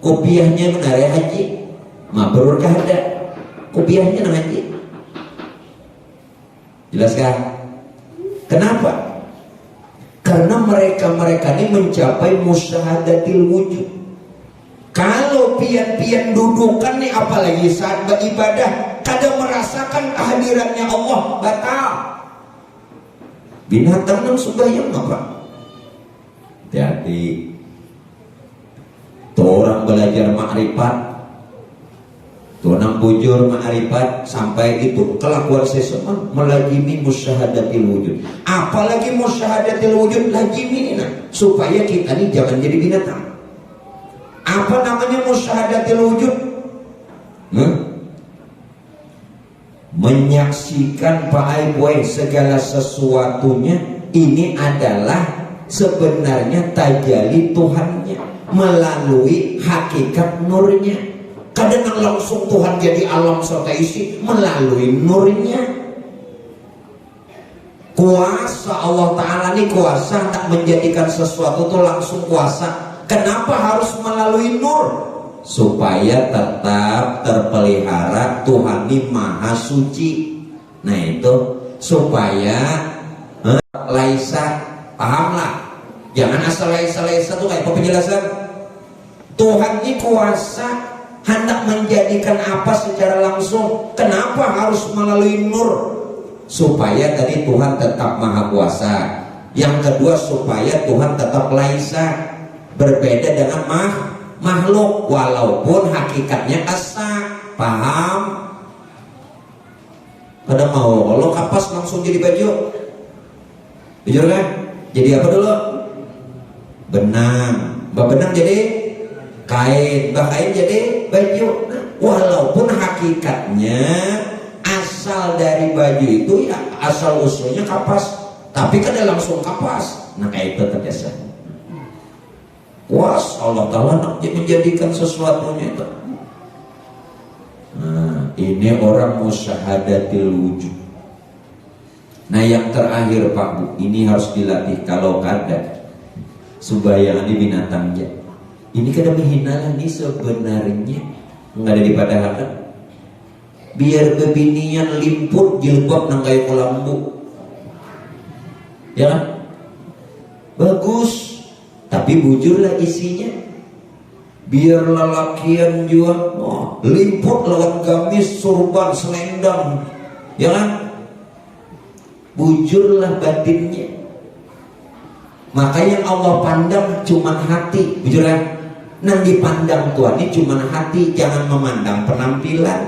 Kopiahnya benar ya haji, mabrur kah ada kopiahnya nang haji? Jelaskan kenapa? Karena mereka ini mencapai musyahadatil wujud. Kalau pian-pian dudukan nih, apalagi saat beribadah kada merasakan kehadirannya Allah, batal. Binatang nang sembahyang apa? Hati-hati. Tuh orang belajar makrifat, tuh nang bujur makrifat sampai itu kelakuan seseorang melazimi musyahadatil wujud. Apalagi musyahadatil wujud lazimi nah, supaya kita ini jangan jadi binatang. Apa namanya musyahadatil wujud? Menyaksikan segala sesuatunya ini adalah sebenarnya tajalli Tuhannya melalui hakikat nurnya. Kadang langsung Tuhan jadi alam serta isi melalui nurnya. Kuasa Allah Ta'ala ini kuasa tak menjadikan sesuatu itu langsung kuasa. Kenapa harus melalui nur? Supaya tetap terpelihara Tuhan ini maha suci. Nah itu supaya laisa, pahamlah. Jangan asal laisa tuh kayak penjelasan. Tuhan ini kuasa hendak menjadikan apa secara langsung. Kenapa harus melalui nur? Supaya tadi Tuhan tetap maha kuasa. Yang kedua supaya Tuhan tetap laisa, berbeda dengan makhluk walaupun hakikatnya asa. Paham? Pada mau kalau kapas langsung jadi baju, jujur kan? Jadi apa dulu? Benang. Benang jadi kain, kain jadi baju. Nah, walaupun hakikatnya asal dari baju itu ya asal usulnya kapas, tapi kan langsung kapas. Nah kayak itu terbiasa. Was Allah Ta'ala nak menjadikan sesuatunya itu. Nah ini orang musyahadatil wujud. Nah yang terakhir Pak Bu, ini harus dilatih. Kalau kada sembahyang di binatangnya ini kada menghina nih sebenarnya nggak ada di padahal. Biar bebinian limput jilbab nang kayak kolambu, ya kan? Bagus. tapi bujurlah isinya. Biar lelakian juga limput lawan gamis, surban, selendang, ya kan? Bujurlah batinnya. Makanya Allah pandang cuman hati, bujurlah. Nang dipandang Tuhan ini cuman hati, jangan memandang penampilan.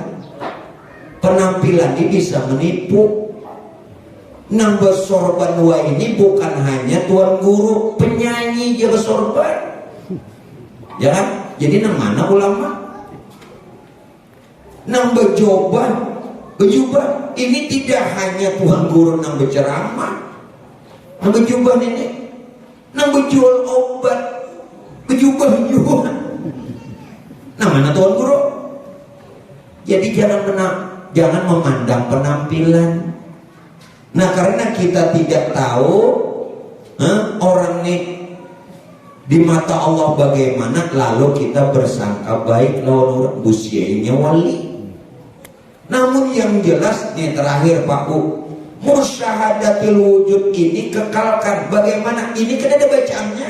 Penampilan ini bisa menipu. Nang bersorban wa ini bukan hanya tuan guru, penyanyi juga bersorban, ya kan? Jadi nang mana ulama? Nang berjubah ini tidak hanya tuan guru nang berceramah, nang berjubah ini, nang berjual obat, berjubah juga. Nang mana tuan guru? Jadi jangan memandang penampilan. Nah, karena kita tidak tahu orang ini di mata Allah bagaimana, lalu kita bersangka baik lawan orang busianya wali. Namun yang jelas nih terakhir Pak Bu, musyahadatul wujud ini kekalkan. Bagaimana? Ini kan ada bacaannya.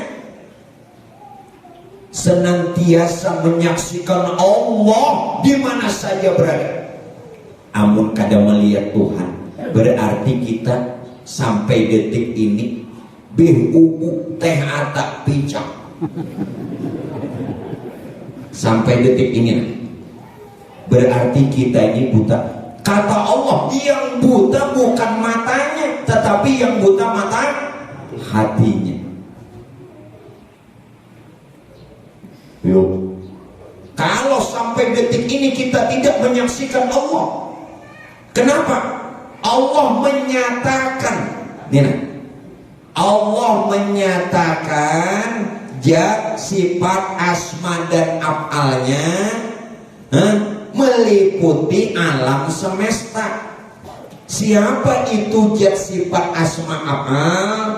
Senantiasa menyaksikan Allah di mana saja berada. Amun kada melihat Tuhan, berarti kita sampai detik ini bih ubu teh atak picak. Sampai detik ini berarti kita ini buta. Kata Allah, yang buta bukan matanya, tetapi yang buta mata hatinya. Yuk. Kalau sampai detik ini kita tidak menyaksikan Allah, kenapa? Allah menyatakan, Allah menyatakan sifat asma dan af'alnya meliputi alam semesta. Siapa itu zat sifat asma af'al?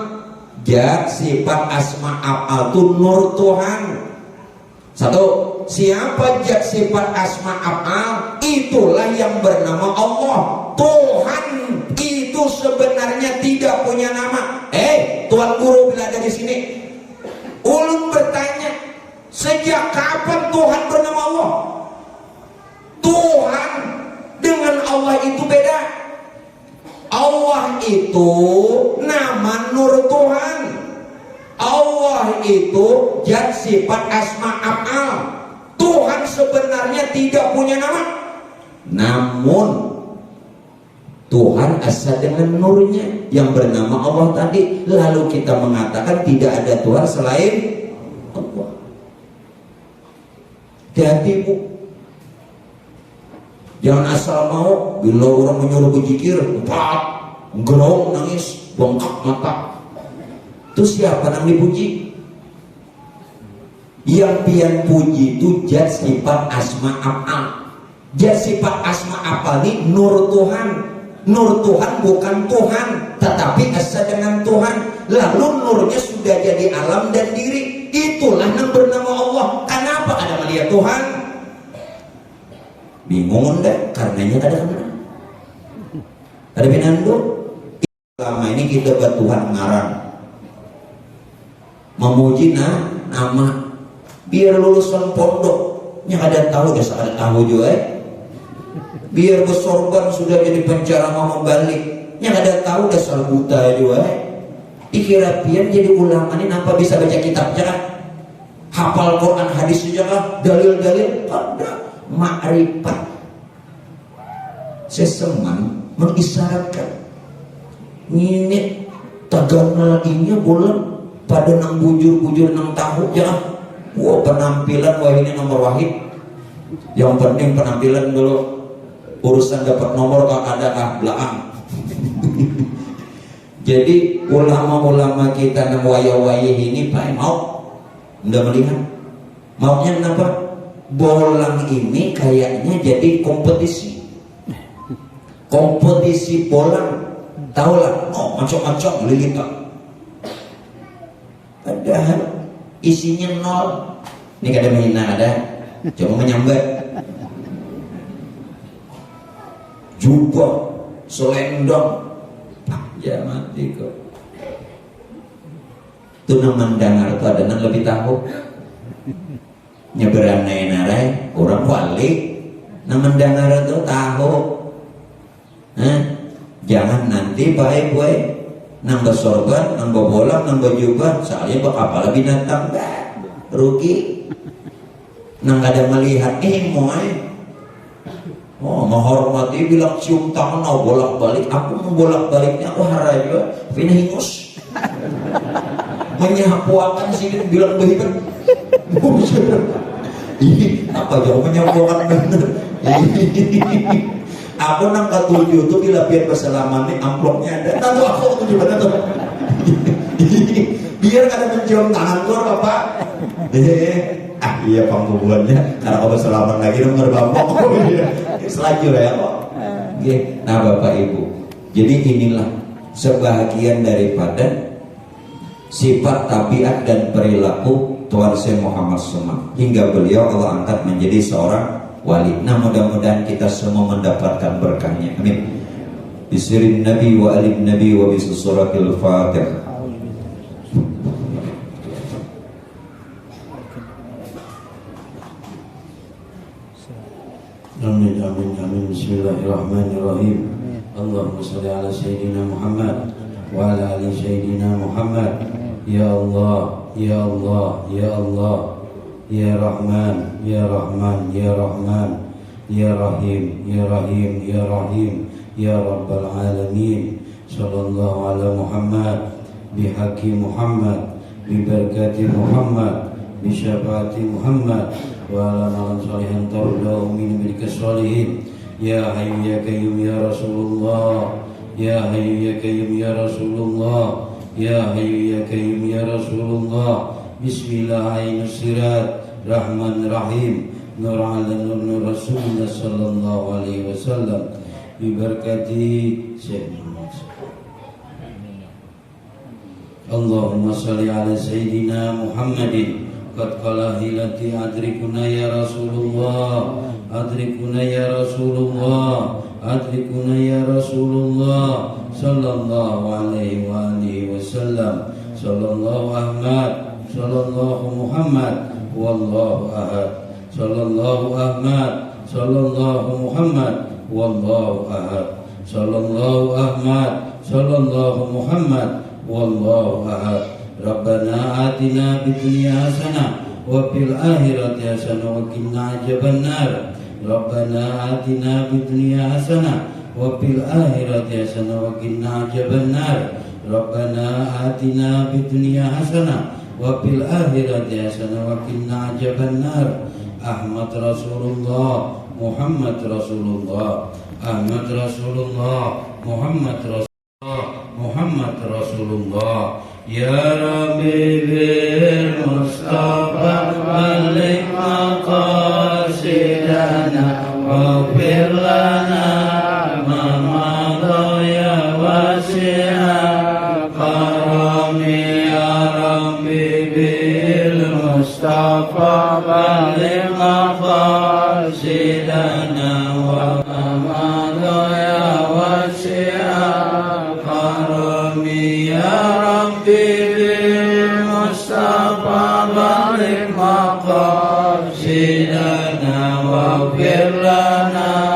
Zat sifat asma af'al itu nur Tuhan. Satu, siapa zat sifat asma af'al? Itulah yang bernama Allah. Tuhan itu sebenarnya tidak punya nama. Tuan guru bila ada di sini, ulun bertanya, sejak kapan Tuhan bernama Allah? Tuhan dengan Allah itu beda. Allah itu nama nur Tuhan. Allah itu zat sifat asma af'al. Tuhan sebenarnya tidak punya nama. Namun Tuhan asal dengan nurnya yang bernama Allah tadi. Lalu kita mengatakan tidak ada Tuhan selain Allah. Hati-hati Bu, jangan asal mau bila orang menyuruh berzikir gerong nangis bongkak mata. Itu siapa yang dipuji? Yang pian puji itu zat sifat asma af'al. Zat sifat asma af'al ini nur Tuhan. Nur Tuhan bukan Tuhan, tetapi asal dengan Tuhan. Lalu nurnya sudah jadi alam dan diri. Itulah yang bernama Allah. Kenapa ada melihat Tuhan? Bingung deh, karenanya ada kemana? Ada binando. Selama ini kita buat Tuhan ngarang, memuji nama. Biar lulusan pondok yang ada tahu, dasar ada tahu juga. Biar bersorban sudah jadi penceramah membalik, yang ada tahu dasar buta juga. Dikira pian jadi ulama ini apa bisa baca kitabnya kan? Hafal Quran hadis saja kan? Dalil-dalil ada makrifat. Seseman mengisyaratkan ini taganal ini bulan pada nang bujur-bujur nang tahu ya. Wah penampilan wah ini nomor wahid. Yang penting penampilan dulu. Urusan dapat nomor kak ada kah belaang. Jadi ulama-ulama kita nang wayah-wayah ini Pak mau nggak melihat maunya kenapa? Bolang ini kayaknya jadi kompetisi bolang, tahu lah, macam-macam lilitan. Padahal isinya nol. Ini kada menghina ada, cuma menyambat. Jubah, selendang, ya mati kok. Tuh nang mendengar tuh ada nang lebih tahu. Nyeberan narai orang wali nang mendengar tuh tahu. Jangan nanti baik-baik nang bersorban, nang bobolang, nang berjubah, saya bakal binatang rugi. Nang ada melihat menghormati bilang cium tangan mau bolak-balik, aku membolak-baliknya aku haraja pina hingus. Menyapuakan sih bilang behibat. Apa jauh menyapuakan bener. Aku nang ketujuh tuh bila biar berselamatnya amplopnya ada. Nanti aku ketujuh bener tuh. Biar kada mencium tangan keluar Bapak. Iya pangkubuannya karena kalau berselamat lagi nomor Bapak. Selajur ya kok. Nah Bapak Ibu, jadi inilah sebahagian daripada sifat tabiat dan perilaku Tuhan Syekh Muhammad Suman hingga beliau Allah angkat menjadi seorang wali. Nah mudah-mudahan kita semua mendapatkan berkahnya. Amin. Bisirin Nabi wa alim Nabi wa bisusuratil Fatihah. Amin amin amin. Bismillahirrahmanirrahim. Allahumma shalli ala sayyidina Muhammad wa ala ali sayyidina Muhammad. Ya Allah, ya Allah, ya Allah, ya Rahman, ya Rahman, ya Rahman, ya Rahim, ya Rahim, ya Rahim, ya Rabbal Alamin. Sallallahu ala Muhammad, bihaqi Muhammad, bibarakati Muhammad, bisyafaati Muhammad, wa ala man salihan tardahu min milki salihin. Ya Hayyu ya Qayyum ya Rasulullah, ya Hayyu ya Qayyum ya Rasulullah, ya Hayyu ya Qayyum ya Rasulullah. Bismillahirrahmanirrahim. Rahman Rahim. Nur ala nur Rasulullah sallallahu alaihi wasallam. Bibarakati Sayyidina Allahumma salli ala Sayyidina Muhammadin. Qad qala hilati adrikuna ya Rasulullah, adrikuna ya Rasulullah, adrikuna ya Rasulullah sallallahu alaihi wa alihi wasallam. Sallallahu Ahmad, sallallahu Muhammad, wallahu ahad. Sallallahu Ahmad, sallallahu Muhammad, wallahu ahad. Sallallahu Ahmad, sallallahu Muhammad, wallahu ahad. Rabbana atina fid dunya hasanah wa fil akhirati hasanah wa qina adzabannar. Rabbana atina fid dunya hasanah wa fil akhirati hasanah wa qina adzabannar. Rabbana atina fid dunya hasanah wa fil akhirati hasanah wa qina adzabannar. Ahmad Rasulullah, Muhammad Rasulullah, Ahmad Rasulullah, Muhammad Rasulullah, Muhammad Rasulullah. Ya Rabbi bil Mustafa balik maqasidana waghfir lana ma madha ya wasi'a karami. Ya Rabbi bil Mustafa balik maqasidana wa madha ya wasi'a karami. Ya Mustafa balik maqasidana waghfir lana